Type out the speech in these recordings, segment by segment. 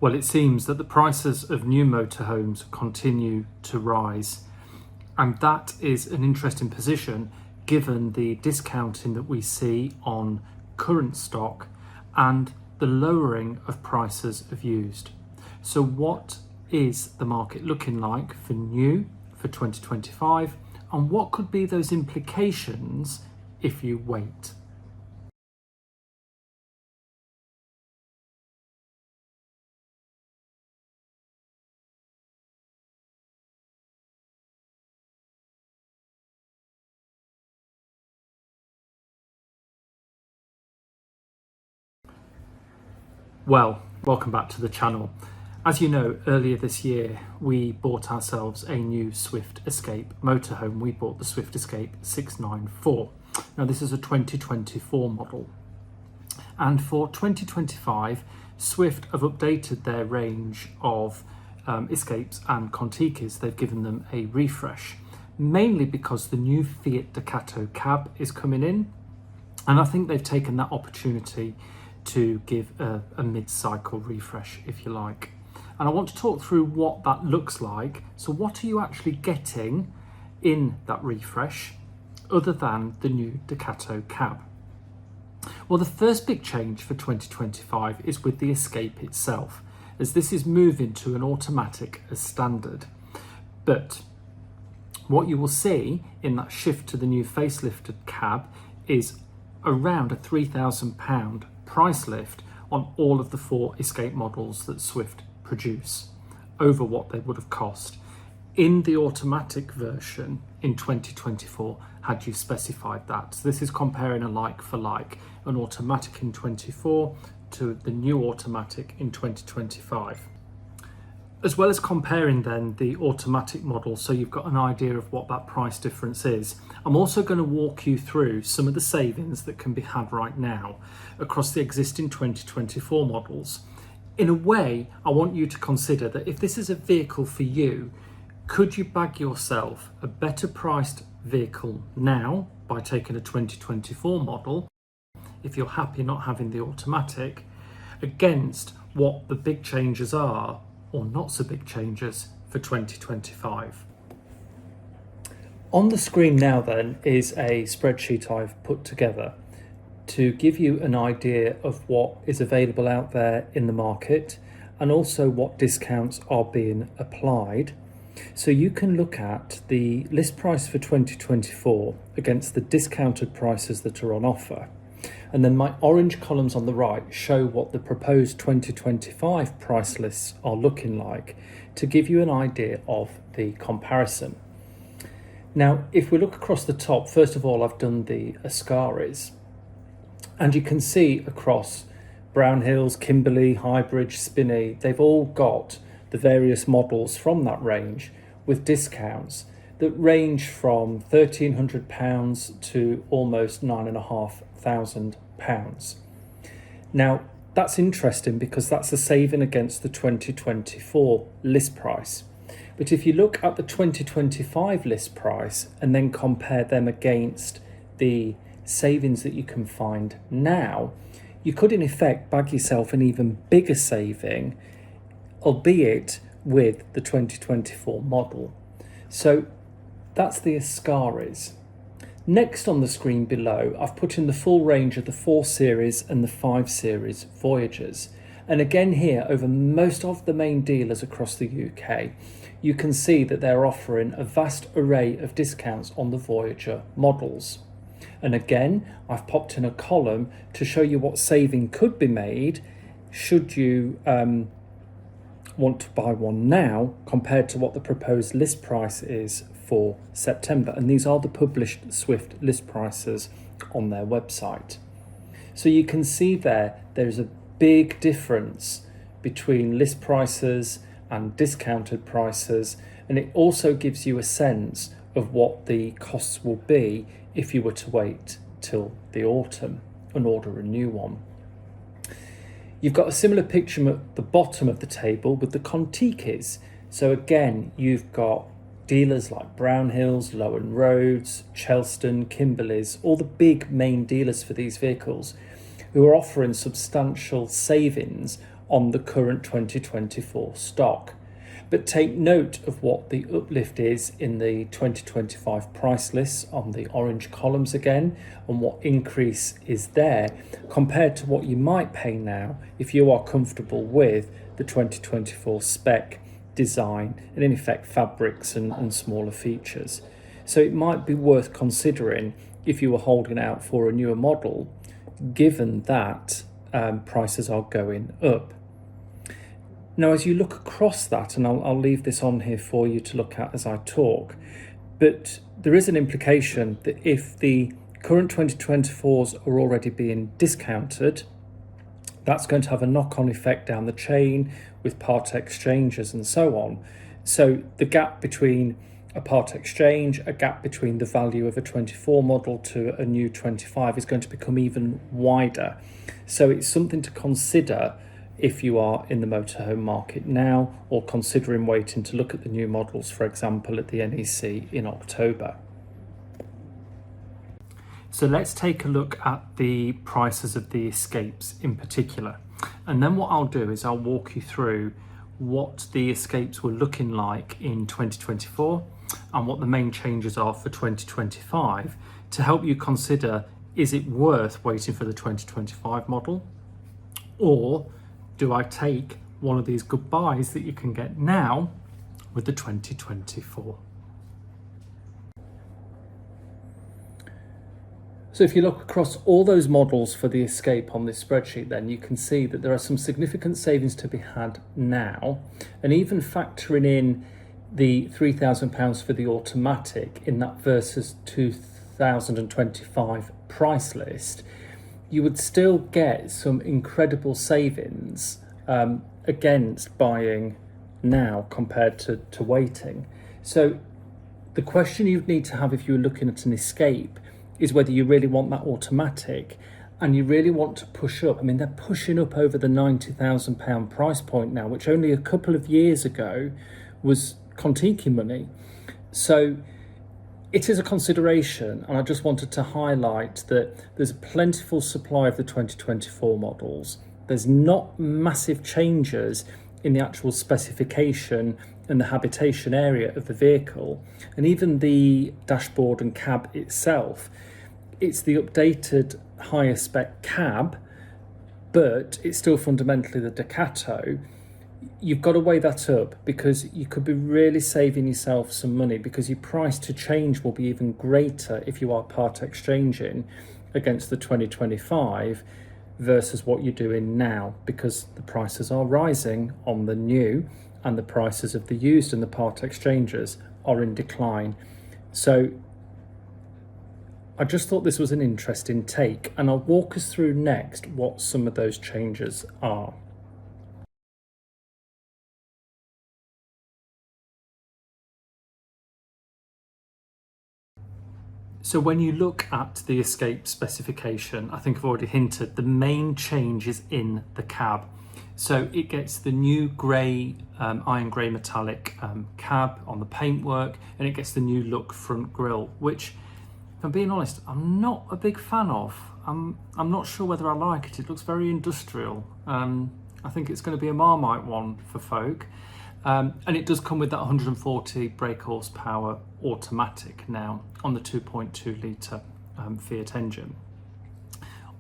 Well, it seems that the prices of new motorhomes continue to rise, and that is an interesting position given the discounting that we see on current stock and the lowering of prices of used. So what is the market looking like for new for 2025, and what could be those implications if you wait? Well, welcome back to the channel. As you know, earlier this year, we bought ourselves a new Swift Escape motorhome. We bought the Swift Escape 694. Now, this is a 2024 model. And for 2025, Swift have updated their range of Escapes and Contigas. They've given them a refresh, mainly because the new Fiat Ducato cab is coming in. And I think they've taken that opportunity to give a mid-cycle refresh, if you like. And I want to talk through what that looks like. So what are you actually getting in that refresh other than the new Ducato cab? Well, the first big change for 2025 is with the Escape itself, as this is moving to an automatic as standard. But what you will see in that shift to the new facelifted cab is around a £3,000 price lift on all of the 4 Escape models that Swift produce over what they would have cost in the automatic version in 2024 had you specified that. So this is comparing a like for like, an automatic in 24 to the new automatic in 2025. As well as comparing then the automatic model, so you've got an idea of what that price difference is, I'm also going to walk you through some of the savings that can be had right now across the existing 2024 models. In a way, I want you to consider that if this is a vehicle for you, could you bag yourself a better priced vehicle now by taking a 2024 model, if you're happy not having the automatic, against what the big changes are or not so big changes for 2025. On the screen now then is a spreadsheet I've put together to give you an idea of what is available out there in the market and also what discounts are being applied. So you can look at the list price for 2024 against the discounted prices that are on offer. And then my orange columns on the right show what the proposed 2025 price lists are looking like to give you an idea of the comparison. Now, if we look across the top, first of all, I've done the Ascaris, and you can see across Brownhills, Kimberley, Highbridge, Spinney, they've all got the various models from that range with discounts that range from £1,300 to almost £9,500. Now, that's interesting because that's a saving against the 2024 list price. But if you look at the 2025 list price and then compare them against the savings that you can find now, you could in effect bag yourself an even bigger saving, albeit with the 2024 model. So that's the Ascaris. Next on the screen below, I've put in the full range of the 4 Series and the 5 Series Voyagers. And again here, over most of the main dealers across the UK, you can see that they're offering a vast array of discounts on the Voyager models. And again, I've popped in a column to show you what saving could be made should you want to buy one now compared to what the proposed list price is for September. And these are the published Swift list prices on their website. So you can see there's a big difference between list prices and discounted prices, and it also gives you a sense of what the costs will be if you were to wait till the autumn and order a new one. You've got a similar picture at the bottom of the table with the Contigas. So again, you've got dealers like Brownhills, Lowen Roads, Chelston, Kimberleys, all the big main dealers for these vehicles who are offering substantial savings on the current 2024 stock. But take note of what the uplift is in the 2025 price lists on the orange columns again, and what increase is there compared to what you might pay now if you are comfortable with the 2024 spec, design, and in effect fabrics and smaller features. So it might be worth considering if you were holding out for a newer model, given that prices are going up. Now, as you look across that, and I'll leave this on here for you to look at as I talk, but there is an implication that if the current 2024s are already being discounted, that's going to have a knock-on effect down the chain with part exchanges and so on. So the gap between a part exchange, a gap between the value of a 24 model to a new 25 is going to become even wider. So it's something to consider if you are in the motorhome market now, or considering waiting to look at the new models, for example, at the NEC in October. So let's take a look at the prices of the Escapes in particular. And then what I'll do is I'll walk you through what the Escapes were looking like in 2024 and what the main changes are for 2025 to help you consider, is it worth waiting for the 2025 model, or do I take one of these good buys that you can get now with the 2024? So if you look across all those models for the Escape on this spreadsheet, then you can see that there are some significant savings to be had now, and even factoring in the £3,000 for the automatic in that versus 2025 price list, you would still get some incredible savings against buying now compared to waiting. So the question you'd need to have if you're looking at an Escape is whether you really want that automatic and you really want to push up. I mean, they're pushing up over the £90,000 price point now, which only a couple of years ago was Kontiki money. So it is a consideration, and I just wanted to highlight that there's a plentiful supply of the 2024 models. There's not massive changes in the actual specification and the habitation area of the vehicle, and even the dashboard and cab itself. It's the updated higher spec cab, but it's still fundamentally the Ducato. You've got to weigh that up, because you could be really saving yourself some money, because your price to change will be even greater if you are part exchanging against the 2025 versus what you're doing now, because the prices are rising on the new and the prices of the used and the part exchanges are in decline. So I just thought this was an interesting take, and I'll walk us through next what some of those changes are. So when you look at the Escape specification, I think I've already hinted, the main change is in the cab. So it gets the new grey, iron grey metallic cab on the paintwork, and it gets the new look front grille, which, if I'm being honest, I'm not a big fan of. I'm not sure whether I like it. It looks very industrial. I think it's going to be a Marmite one for folk. And it does come with that 140 brake horsepower automatic now on the 2.2 litre Fiat engine.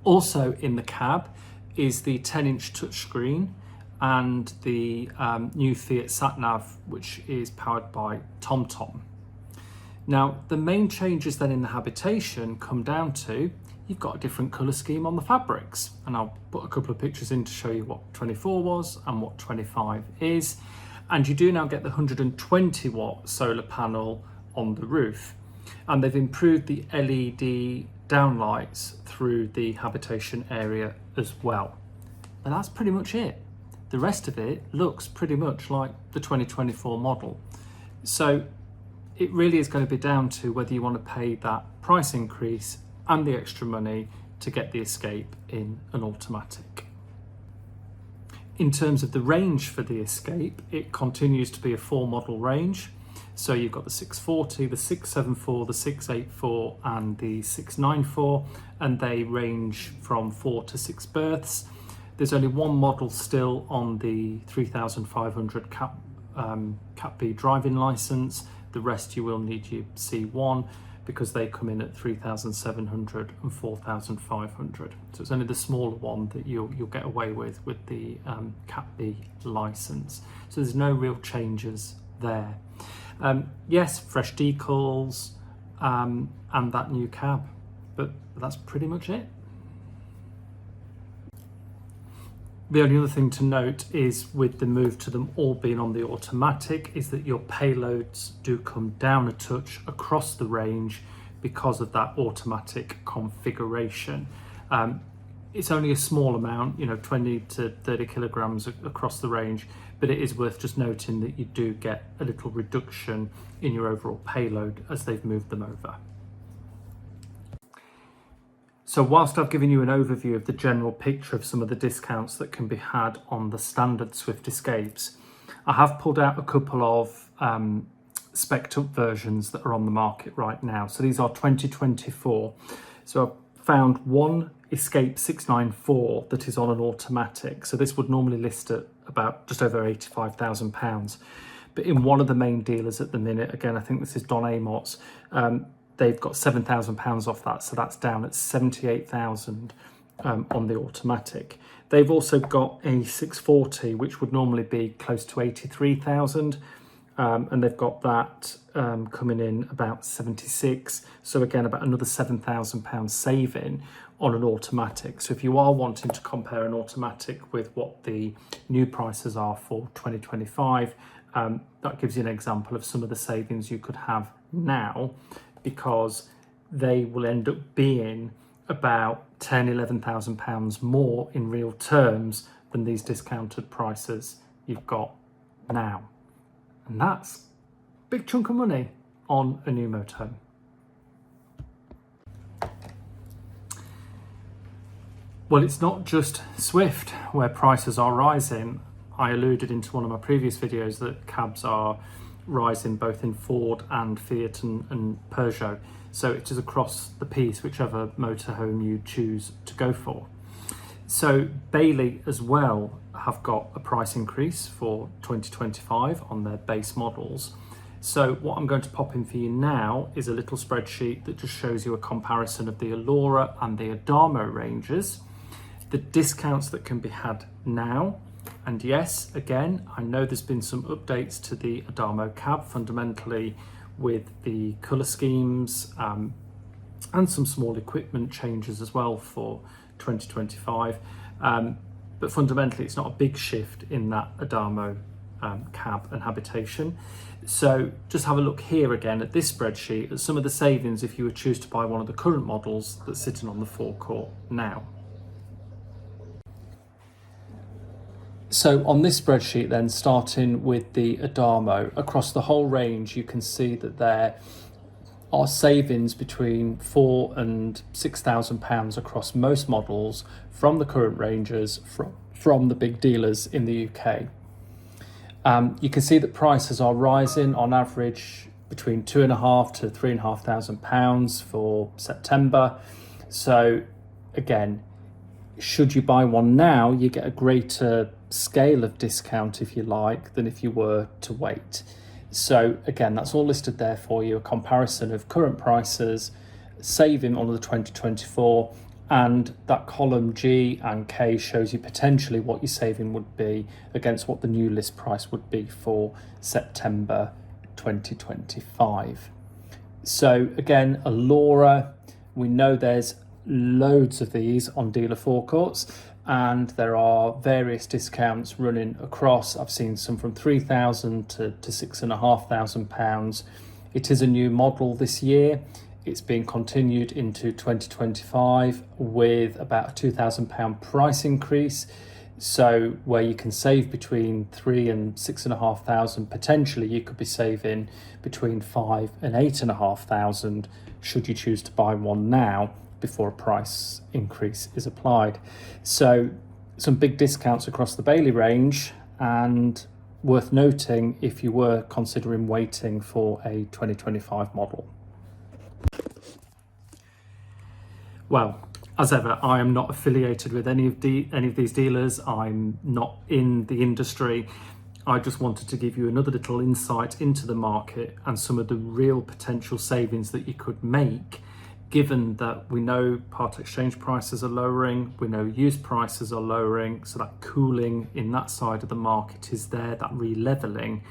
Also in the cab is the 10-inch touchscreen and the new Fiat sat-nav, which is powered by TomTom. Now, the main changes then in the habitation come down to, you've got a different colour scheme on the fabrics, and I'll put a couple of pictures in to show you what 24 was and what 25 is. And you do now get the 120 watt solar panel on the roof, and they've improved the LED downlights through the habitation area as well. And that's pretty much it. The rest of it looks pretty much like the 2024 model. So it really is going to be down to whether you want to pay that price increase and the extra money to get the Escape in an automatic. In terms of the range for the Escape, it continues to be a 4-model range. So you've got the 640, the 674, the 684 and the 694, and they range from 4 to 6 berths. There's only one model still on the 3500 Cat B driving license. The rest you will need your C1 because they come in at 3,700 and 4,500. So it's only the smaller one that you'll get away with the Cat B license. So there's no real changes there. Yes, fresh decals and that new cab, but that's pretty much it. The only other thing to note is with the move to them all being on the automatic is that your payloads do come down a touch across the range because of that automatic configuration. It's only a small amount, 20 to 30 kilograms across the range, but it is worth just noting that you do get a little reduction in your overall payload as they've moved them over. So whilst I've given you an overview of the general picture of some of the discounts that can be had on the standard Swift Escapes, I have pulled out a couple of spec'd up versions that are on the market right now. So these are 2024. So I've found one Escape 694 that is on an automatic. So this would normally list at about just over £85,000. But in one of the main dealers at the minute, again, I think this is Don Amot's, they've got £7,000 off that, so that's down at 78,000 on the automatic. They've also got a 640, which would normally be close to 83,000, and they've got that coming in about 76. So again, about another £7,000 saving on an automatic. So if you are wanting to compare an automatic with what the new prices are for 2025, that gives you an example of some of the savings you could have now, because they will end up being about £10,000–11,000 more in real terms than these discounted prices you've got now. And that's a big chunk of money on a new motorhome. Well, it's not just Swift where prices are rising. I alluded into one of my previous videos that cabs are rising both in Ford and Fiat and Peugeot. So it is across the piece, whichever motorhome you choose to go for. So Bailey as well have got a price increase for 2025 on their base models. So what I'm going to pop in for you now is a little spreadsheet that just shows you a comparison of the Allura and the Adamo ranges, the discounts that can be had now. And yes, again, I know there's been some updates to the Adamo cab, fundamentally with the colour schemes and some small equipment changes as well for 2025. But fundamentally, it's not a big shift in that Adamo cab and habitation. So just have a look here again at this spreadsheet at some of the savings if you would choose to buy one of the current models that's sitting on the forecourt now. So on this spreadsheet then, starting with the Adamo, across the whole range, you can see that there are savings between £4,000 and £6,000 across most models from the current ranges from the big dealers in the UK. You can see that prices are rising on average between £2,500 to £3,500 for September. So again, should you buy one now, you get a greater scale of discount, if you like, than if you were to wait. So again, that's all listed there for you, a comparison of current prices, saving on the 2024, and that column G and K shows you potentially what your saving would be against what the new list price would be for September 2025. So again, Allura, we know there's loads of these on dealer forecourts, and there are various discounts running across. I've seen some from £3,000 to £6,500. It is a new model this year. It's being continued into 2025 with about a £2,000 price increase. So where you can save between £3,000 and £6,500, potentially you could be saving between £5,000 and £8,500 should you choose to buy one now before a price increase is applied. So some big discounts across the Bailey range, and worth noting if you were considering waiting for a 2025 model. Well, As ever, I am not affiliated with any of these dealers. I'm not in the industry. I just wanted to give you another little insight into the market and some of the real potential savings that you could make, given that we know part exchange prices are lowering, we know used prices are lowering, so that cooling in that side of the market is there, that re-leveling.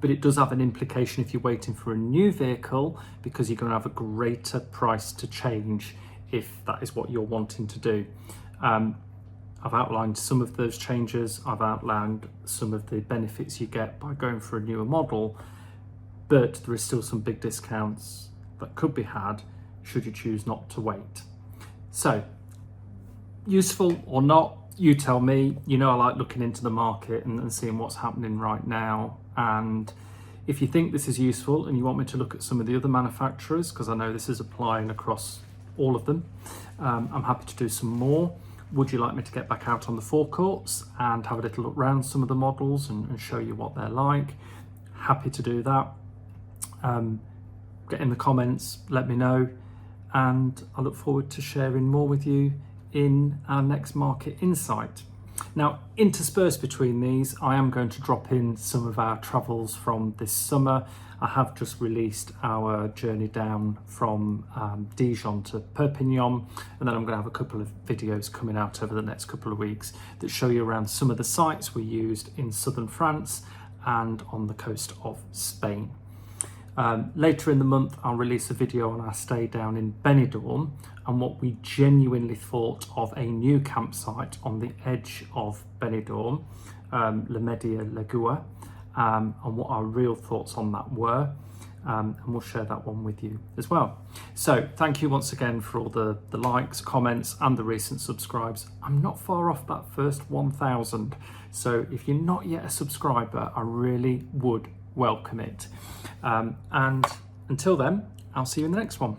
But it does have an implication if you're waiting for a new vehicle, because you're going to have a greater price to change if that is what you're wanting to do. I've outlined some of those changes. I've outlined some of the benefits you get by going for a newer model, but there is still some big discounts that could be had should you choose not to wait. So, useful or not, you tell me. You know I like looking into the market and seeing what's happening right now. And if you think this is useful and you want me to look at some of the other manufacturers, because I know this is applying across all of them, I'm happy to do some more. Would you like me to get back out on the forecourts and have a little look around some of the models and show you what they're like? Happy to do that. Get in the comments, let me know, and I look forward to sharing more with you in our next market insight. Now, interspersed between these, I am going to drop in some of our travels from this summer. I have just released our journey down from Dijon to Perpignan, and then I'm going to have a couple of videos coming out over the next couple of weeks that show you around some of the sites we used in southern France and on the coast of Spain. Later in the month, I'll release a video on our stay down in Benidorm and what we genuinely thought of a new campsite on the edge of Benidorm, Le Media Legua, and what our real thoughts on that were. And we'll share that one with you as well. So thank you once again for all the likes, comments, and the recent subscribes. I'm not far off that first 1,000. So if you're not yet a subscriber, I really would welcome it. And until then, I'll see you in the next one.